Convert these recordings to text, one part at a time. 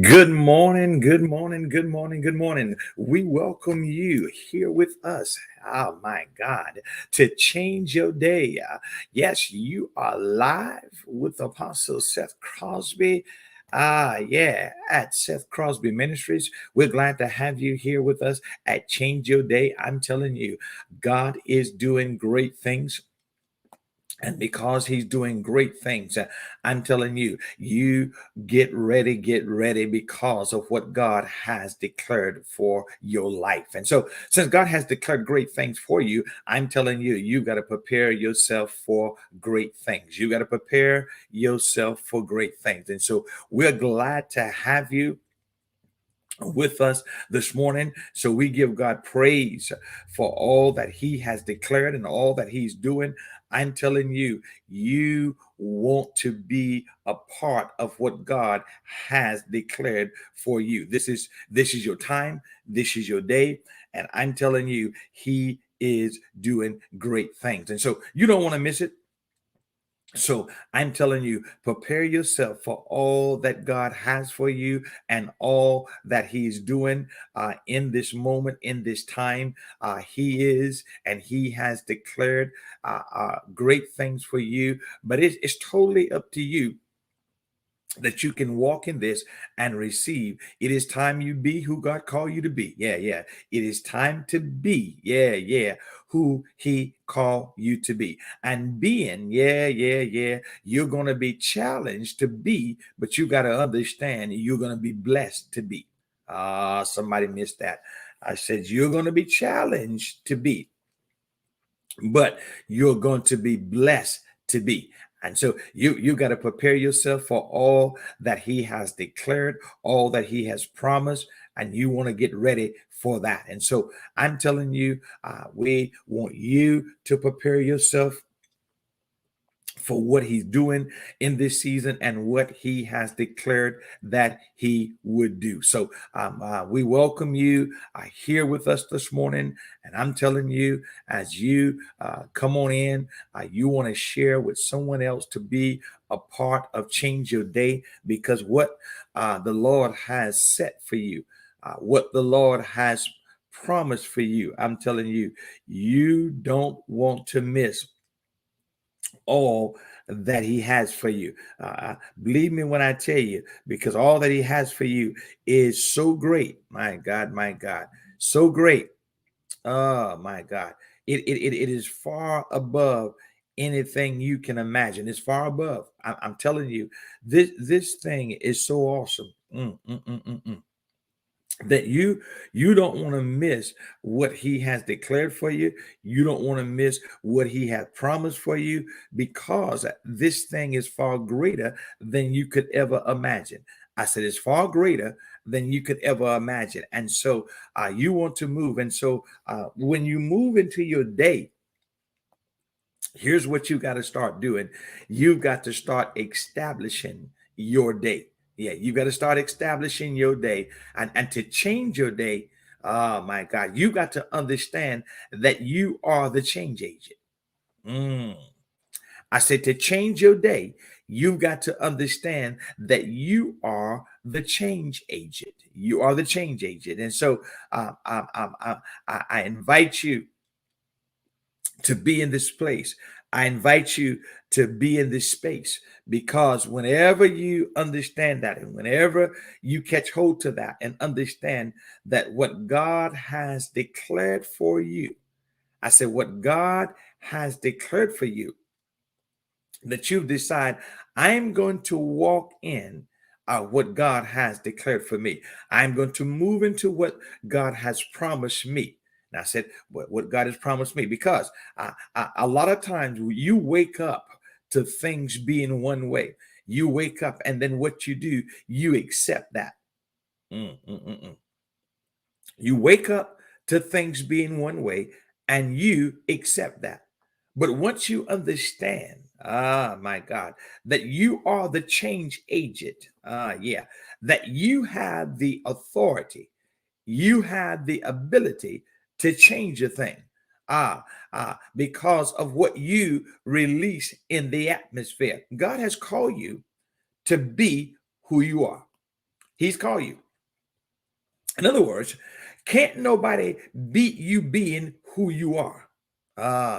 Good morning, good morning, good morning, good morning. We welcome you here with us. Oh my God, to change your day. Yes, you are live with Apostle Seth Crosby. Yeah, at Seth Crosby Ministries. We're glad to have you here with us at Change Your Day. I'm telling you, God is doing great things. And because he's doing great things, I'm telling you, you get ready because of what God has declared for your life. And so, since God has declared great things for you, I'm telling you, you got to prepare yourself for great things. You got to prepare yourself for great things. And so, we're glad to have you with us this morning. So we give God praise for all that he has declared and all that he's doing. I'm telling you, you want to be a part of what God has declared for you. This is your time, this is your day, and I'm telling you, he is doing great things. And so you don't want to miss it. So I'm telling you, prepare yourself for all that God has for you and all that He's doing in this moment, in this time. He is and He has declared great things for you, but it's totally up to you that you can walk in this and receive. It is time you be who God called you to be. Yeah, yeah. It is time to be. Yeah, yeah. Who he called you to be. And being, yeah, yeah, yeah. You're going to be challenged to be, but you got to understand you're going to be blessed to be. Somebody missed that. I said, you're going to be challenged to be, but you're going to be blessed to be. And so you got to prepare yourself for all that he has declared, all that he has promised, and you want to get ready for that. And so I'm telling you, we want you to prepare yourself for what he's doing in this season and what he has declared that he would do. So we welcome you here with us this morning. And I'm telling you, as you come on in, you want to share with someone else to be a part of Change Your Day, because what the Lord has set for you, what the Lord has promised for you, I'm telling you, you don't want to miss all that he has for you. Believe me when I tell you, because all that he has for you is so great. My God, so great. Oh, my God. It is far above anything you can imagine. It's far above. I'm telling you, this thing is so awesome. That you don't want to miss what he has declared for you. You don't want to miss what he has promised for you, because this thing is far greater than you could ever imagine. I said it's far greater than you could ever imagine. And so you want to move. And so when you move into your day, here's what you got to start doing. You've got to start establishing your day. Yeah, you got to start establishing your day. And to change your day, oh my God, you got to understand that you are the change agent. Mm. I said to change your day, you've got to understand that you are the change agent. You are the change agent. And so I invite you to be in this place. I invite you to be in this space, because whenever you understand that and whenever you catch hold to that and understand that what God has declared for you, I said, what God has declared for you, that you decide, I'm going to walk in what God has declared for me. I'm going to move into what God has promised me. And I said, what God has promised me, because a lot of times you wake up to things being one way. You wake up and then what you do, you accept that. Mm, mm, mm, mm. You wake up to things being one way and you accept that. But once you understand, my God, that you are the change agent, yeah, that you have the authority, you have the ability to change a thing. Because of what you release in the atmosphere. God has called you to be who you are. He's called you. In other words, can't nobody beat you being who you are.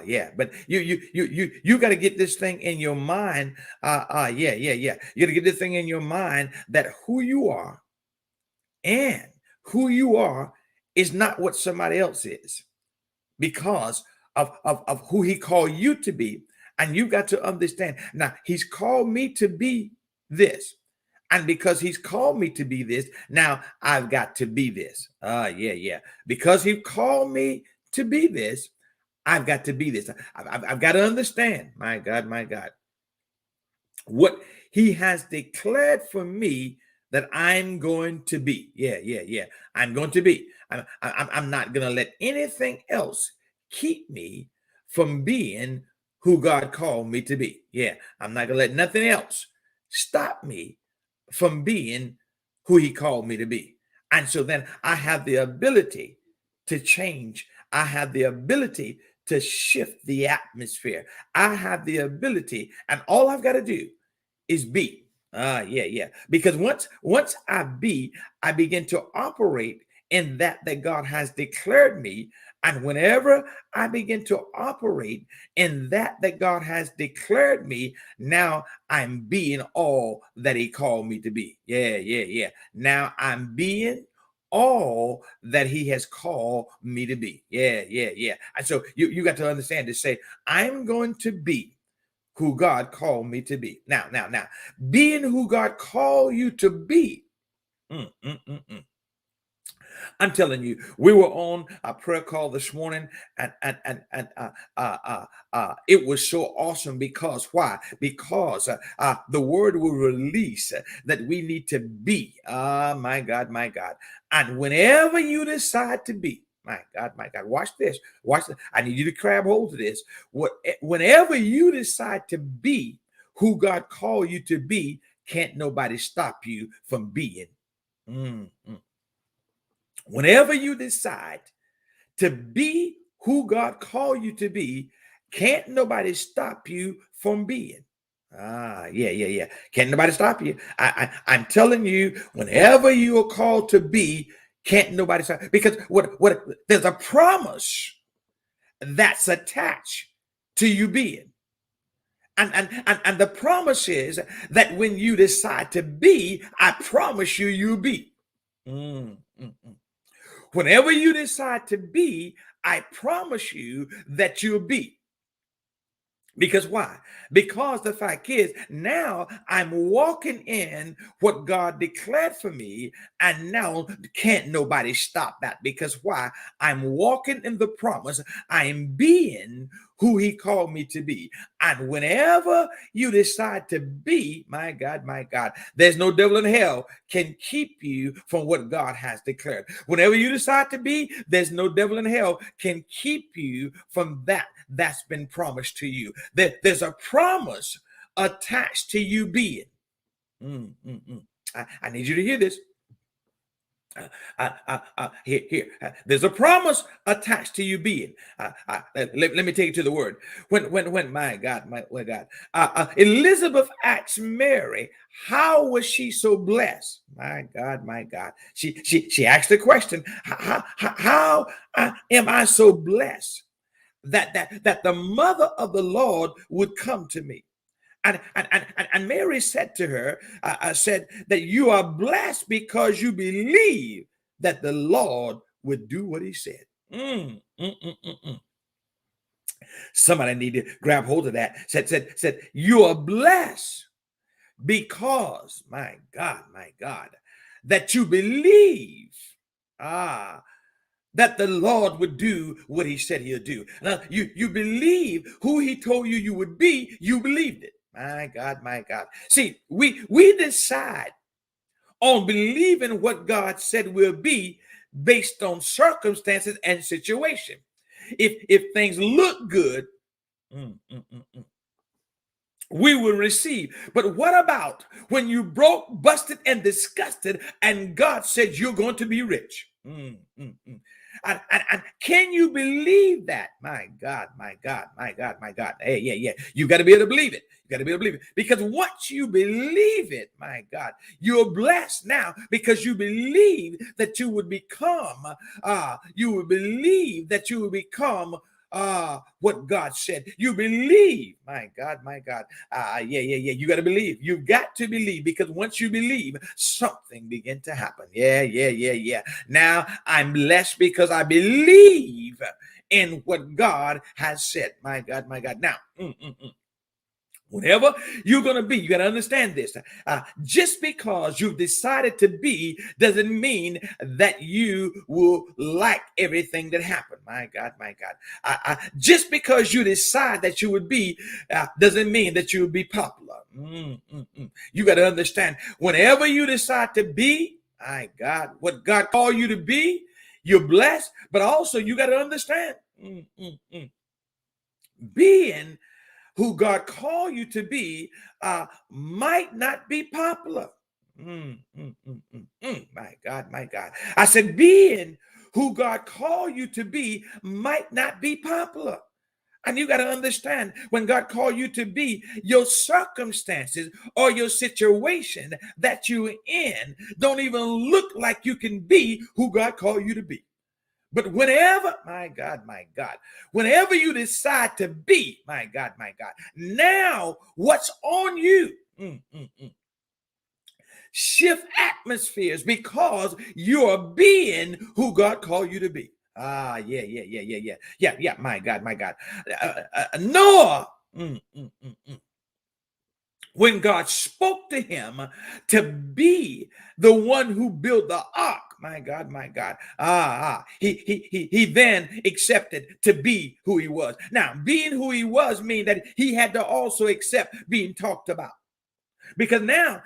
Yeah, but you got to get this thing in your mind. Yeah. You got to get this thing in your mind that who you are and who you are is not what somebody else is, because of who he called you to be. And you got to understand now, he's called me to be this. And because he's called me to be this, now I've got to be this. Yeah. Because he called me to be this, I've got to be this. I've got to understand, my God, what he has declared for me that I'm going to be. Yeah. I'm going to be. I'm not going to let anything else keep me from being who God called me to be. Yeah, I'm not going to let nothing else stop me from being who he called me to be. And so then I have the ability to change. I have the ability to shift the atmosphere. I have the ability, and all I've got to do is be. Yeah. Because once I be, I begin to operate in that God has declared me. And whenever I begin to operate in that God has declared me, now I'm being all that he called me to be. Yeah. Now I'm being all that he has called me to be. Yeah. And so you got to understand to say, I'm going to be who God called me to be. Now, being who God called you to be. I'm telling you, we were on a prayer call this morning, and it was so awesome. Because why? Because the word will release that we need to be. My God. And whenever you decide to be, my God, watch this. I need you to grab hold of this. Whenever you decide to be who God called you to be, can't nobody stop you from being. Whenever you decide to be who God called you to be, can't nobody stop you from being. Yeah. Can't nobody stop you. I'm telling you, whenever you are called to be, can't nobody stop. Because what there's a promise that's attached to you being. And the promise is that when you decide to be, I promise you, you'll be. Whenever you decide to be, I promise you that you'll be. Because why? Because the fact is, now I'm walking in what God declared for me, and now can't nobody stop that. Because why? I'm walking in the promise. I'm being who he called me to be. And whenever you decide to be, my God, there's no devil in hell can keep you from what God has declared. Whenever you decide to be, there's no devil in hell can keep you from that's been promised to you. There's a promise attached to you being. I need you to hear this. Here. There's a promise attached to you being. Let me take you to the word. When my God, Elizabeth asked Mary, how was she so blessed? My God. She asked the question, how am I so blessed that the mother of the Lord would come to me? And Mary said to her, said that you are blessed because you believe that the Lord would do what he said. Somebody need to grab hold of that. Said you are blessed because, my God, that you believe that the Lord would do what he said he'll do. Now, you believe who he told you would be, you believed it. My God. See, we decide on believing what God said will be based on circumstances and situation. If things look good, we will receive. But what about when you broke, busted, and disgusted, and God said you're going to be rich? And can you believe that? My God, my God, my God, my God. Hey, yeah, yeah. You got to be able to believe it. You got to be able to believe it. Because once you believe it, my God, you're blessed now because you believe that you would believe that you would become what God said. You believe, my God, my God. Yeah, yeah, yeah. You got to believe. You've got to believe because once you believe, something begin to happen. Yeah, yeah, yeah, yeah. Now I'm blessed because I believe in what God has said. My God, my God. Now, whatever you're going to be, you got to understand this. Just because you've decided to be doesn't mean that you will like everything that happened. My God, my God. Just because you decide that you would be doesn't mean that you would be popular. You got to understand, whenever you decide to be, my God, what God called you to be, you're blessed, but also you got to understand, being who God called you to be might not be popular. My God, my God. I said, being who God called you to be might not be popular. And you got to understand, when God called you to be, your circumstances or your situation that you're in don't even look like you can be who God called you to be. But whenever, my God, whenever you decide to be, my God, now what's on you? Shift atmospheres because you're being who God called you to be. Yeah, yeah, yeah, yeah, yeah, yeah, yeah. My God, my God. Noah. When God spoke to him to be the one who built the ark, my God, my God, he then accepted to be who he was. Now, being who he was means that he had to also accept being talked about, because now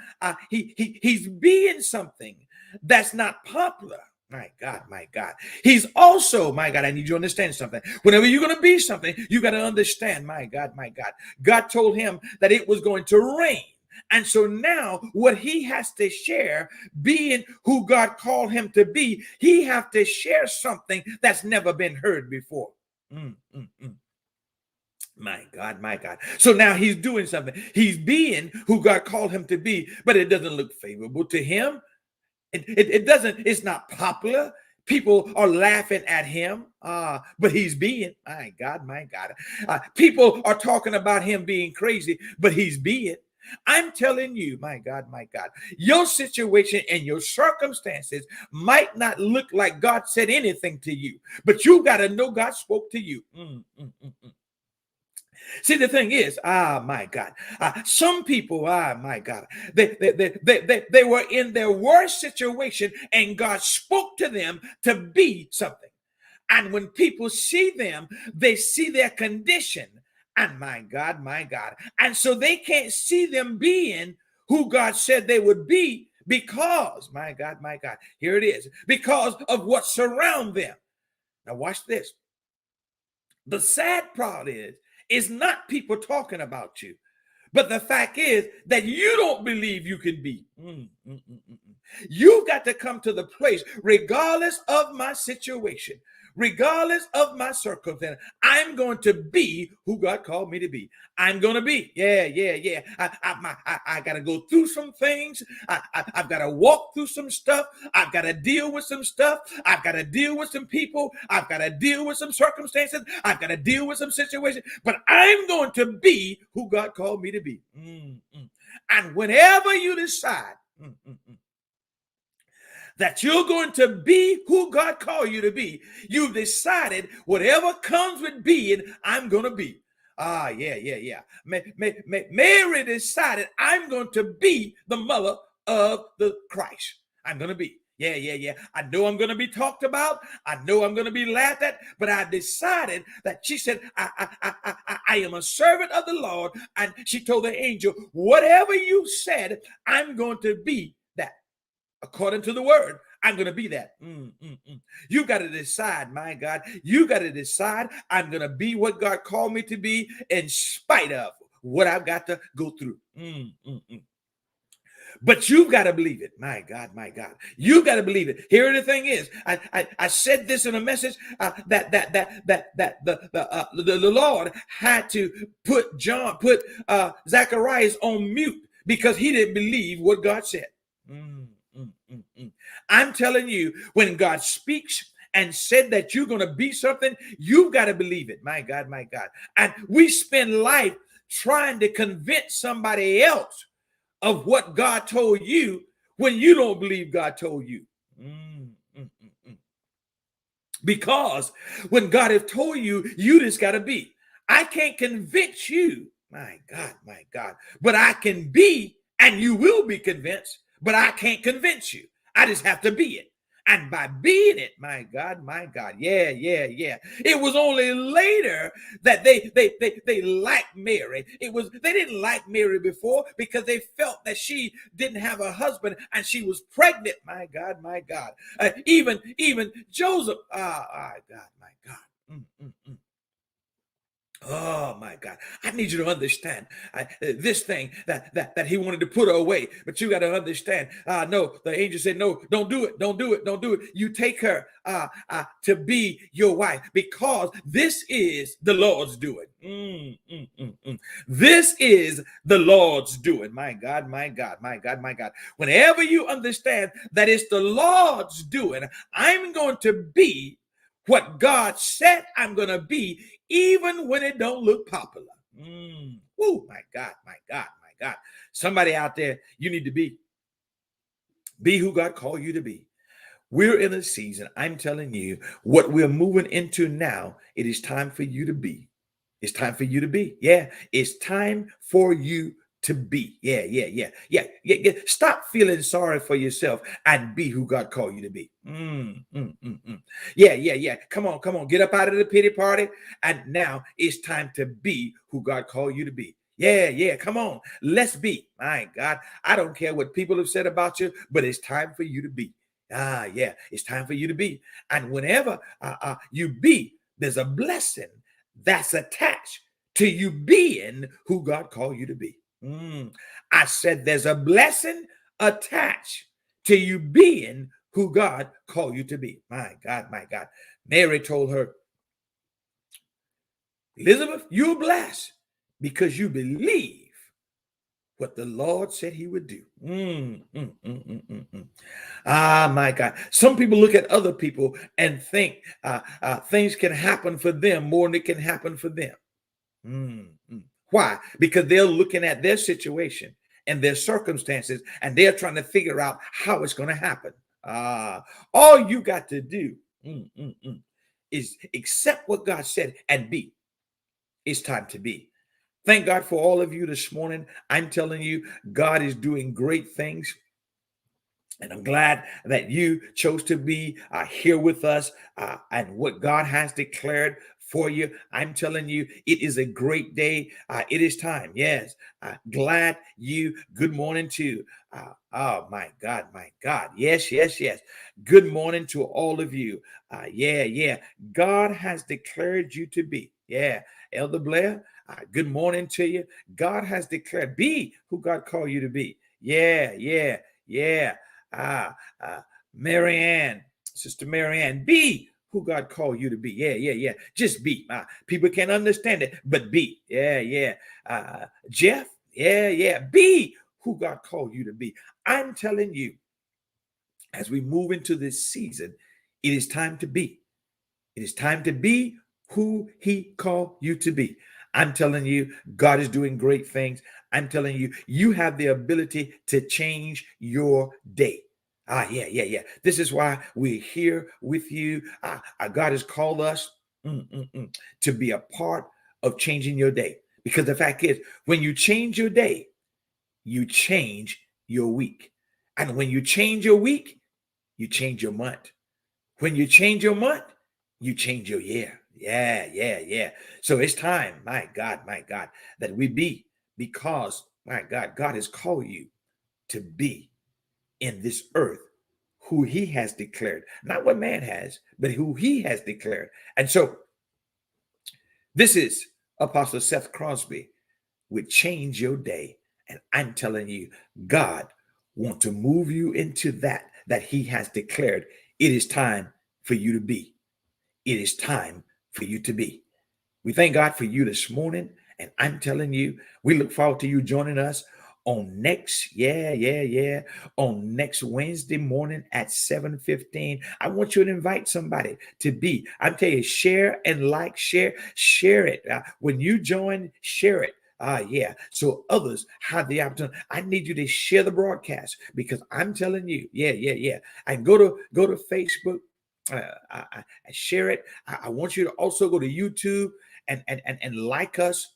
he's being something that's not popular. My God, my God. He's also, my God, I need you to understand something. Whenever you're going to be something, you got to understand, my God, my God. God told him that it was going to rain. And so now what he has to share, being who God called him to be, he have to share something that's never been heard before. My God, my God. So now he's doing something. He's being who God called him to be, but it doesn't look favorable to him. It doesn't, it's not popular. People are laughing at him, but he's being, my God, my God. People are talking about him being crazy, but he's being. I'm telling you, my God, your situation and your circumstances might not look like God said anything to you, but you got to know God spoke to you. See, the thing is, my God, some people, my God, they were in their worst situation and God spoke to them to be something. And when people see them, they see their condition. And my God. And so they can't see them being who God said they would be because, my God, here it is, because of what surround them. Now watch this. The sad part is not people talking about you, but the fact is that you don't believe you can be. You got to come to the place, regardless of my situation, regardless of my circumstance, I'm going to be who God called me to be. I'm going to be. Yeah, yeah, yeah. I got to go through some things. I've got to walk through some stuff. I've got to deal with some stuff. I've got to deal with some people. I've got to deal with some circumstances. I've got to deal with some situations. But I'm going to be who God called me to be. And whenever you decide that you're going to be who God called you to be, you've decided whatever comes with being, I'm going to be. Yeah, yeah, yeah. Mary decided, I'm going to be the mother of the Christ. I'm going to be. Yeah, yeah, yeah. I know I'm going to be talked about. I know I'm going to be laughed at, but I decided that she said, I am a servant of the Lord. And she told the angel, whatever you said, I'm going to be that. According to the word, I'm going to be that. You got to decide, my God. You got to decide, I'm going to be what God called me to be in spite of what I've got to go through. But you've got to believe it. My God, my God. You got to believe it. Here the thing is, I said this in a message that the Lord had to put Zacharias on mute because he didn't believe what God said. I'm telling you, when God speaks and said that you're going to be something, you've got to believe it. My God, my God. And we spend life trying to convince somebody else of what God told you when you don't believe God told you. Because when God has told you, you just got to be. I can't convince you, my God, but I can be, and you will be convinced, but I can't convince you. I just have to be it. And by being it, my God, yeah. It was only later that they liked Mary. They didn't like Mary before because they felt that she didn't have a husband and she was pregnant. My God. Even Joseph. God, my God. Oh my God! I need you to understand this thing that he wanted to put her away, but you got to understand. No, the angel said, "No, don't do it, don't do it, don't do it. You take her to be your wife because this is the Lord's doing. This is the Lord's doing. My God, my God, my God, my God. Whenever you understand that it's the Lord's doing, I'm going to be what God said I'm going to be, even when it don't look popular. Oh, my God, my God, my God. Somebody out there, you need to be who God called you to be. We're in a season, I'm telling you, what we're moving into now, it is time for you to be. It's time for you to be. Yeah, it's time for you to be. Yeah. Stop feeling sorry for yourself and be who God called you to be. Yeah. Come on. Get up out of the pity party. And now it's time to be who God called you to be. Yeah. Come on. Let's be. My God. I don't care what people have said about you, but it's time for you to be. Yeah. It's time for you to be. And whenever you be, there's a blessing that's attached to you being who God called you to be. I said there's a blessing attached to you being who God called you to be. My God, my God. Mary told her, Elizabeth, you're blessed because you believe what the Lord said he would do. My God. Some people look at other people and think things can happen for them more than it can happen for them. Why? Because they're looking at their situation and their circumstances and they're trying to figure out how it's going to happen. All you got to do is accept what God said and be. It's time to be. Thank God for all of you this morning. I'm telling you, God is doing great things. And I'm glad that you chose to be here with us and what God has declared for you. I'm telling you, it is a great day. It is time. Yes. Glad you. Good morning to. Oh, my God. My God. Yes. Good morning to all of you. Yeah. God has declared you to be. Yeah. Elder Blair, good morning to you. God has declared, be who God called you to be. Yeah. Marianne, Sister Marianne, be who God called you to be. Yeah. Just be. People can't understand it, but be. Yeah. Jeff, yeah. Be who God called you to be. I'm telling you, as we move into this season, it is time to be. It is time to be who he called you to be. I'm telling you, God is doing great things. I'm telling you, you have the ability to change your day. Yeah. This is why we're here with you. God has called us to be a part of changing your day. Because the fact is, when you change your day, you change your week. And when you change your week, you change your month. When you change your month, you change your year. Yeah. So it's time, my God, that we be, because, my God has called you to be in this earth who he has declared, not what man has, but who he has declared. And so this is Apostle Seth Crosby with Change Your Day. And I'm telling you, God want to move you into that he has declared it is time for you to be. It is time for you to be. We thank God for you this morning. And I'm telling you, we look forward to you joining us on on next Wednesday morning at 7:15. I want you to invite somebody to be. I'm telling you, share and like, share it. When you join, share it. So others have the opportunity. I need you to share the broadcast because I'm telling you, And go to Facebook. I share it. I want you to also go to YouTube and like us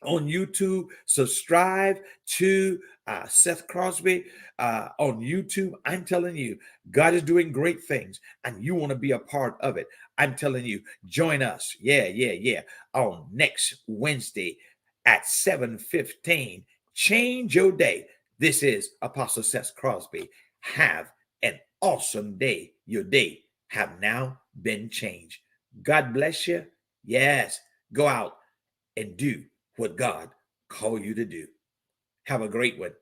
on YouTube. Subscribe to Seth Crosby on YouTube. I'm telling you, God is doing great things and you want to be a part of it. I'm telling you, join us. On next Wednesday at 7:15. Change your day. This is Apostle Seth Crosby. Have an awesome day. Your day have now been changed. God bless you. Yes, go out and do what God called you to do. Have a great one.